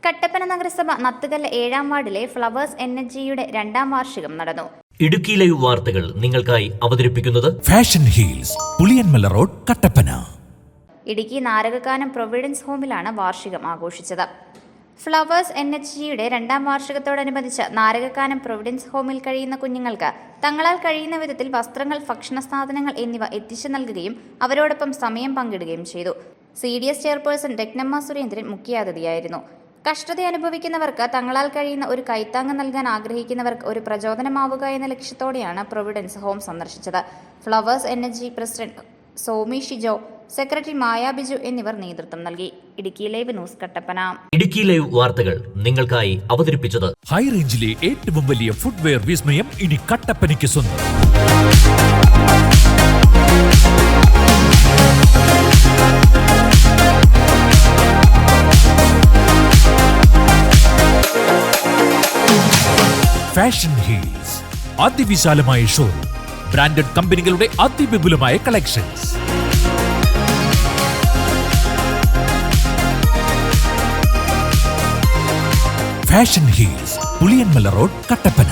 കട്ടപ്പന നഗരസഭ നത്തുകല്ല് 7-ാം വാർഡിലെ ഫ്ലവേഴ്സ് എനർജിയുടെ 2-ാം വാർഷികം നടന്നു. ഇടുക്കി ലൈവ് വാർത്തകൾ നിങ്ങൾക്കായി അവതരിപ്പിക്കുന്നത് Fashion Heels, Puliyanmala road, Kattappana. Idukki Narakakkanam Providence ഹോമിലാണ് വാർഷികം ആഘോഷിച്ചത്. ഫ്ലവേഴ്സ് എനർജിയുടെ 2-ാം വാർഷികത്തോടനുബന്ധിച്ച് നാരകക്കാനം പ്രൊവിഡൻസ് ഹോമിൽ കഴിയുന്ന കുഞ്ഞുങ്ങൾക്ക് തങ്ങളാൽ കഴിയുന്ന വിധത്തിൽ വസ്ത്രങ്ങൾ, ഭക്ഷണ സാധനങ്ങൾ എന്നിവ എത്തിച്ചു നൽകുകയും അവരോടൊപ്പം സമയം പങ്കിടുകയും ചെയ്തു. CDS ചെയർപേഴ്സൺ രത്നമ്മ സുരേന്ദ്രൻ മുഖ്യാതിഥിയായിരുന്നു. കഷ്ടത അനുഭവിക്കുന്നവർക്ക് തങ്ങളാൽ കഴിയുന്ന ഒരു കൈത്താങ്ങ് നൽകാൻ ആഗ്രഹിക്കുന്നവർക്ക് ഒരു പ്രചോദനമാവുക എന്ന ലക്ഷ്യത്തോടെയാണ് പ്രൊവിഡൻസ് ഹോം സന്ദർശിച്ചത്. Flowers Energy president Somi Shijo, secretary Maya Biju എന്നിവർ നേതൃത്വം നൽകി. Idukki Live News, Kattappana. Idukki Live വാർത്തകൾ നിങ്ങൾക്കായി അവതരിപ്പിച്ചത് ഹൈ റേഞ്ചിലെ ഏറ്റവും വലിയ ഫുട്വെയർ വിസ്മയം ഇനി കട്ടപ്പനയ്ക്ക് സ്വന്തം. ഫാഷൻ ഹീൽസ്, അതിവിശാലമായ ഷോറൂം, ബ്രാൻഡഡ് കമ്പനികളുടെ അതിവിപുലമായ collections. Fashion Heels, Puliyanmala road, Kattappana.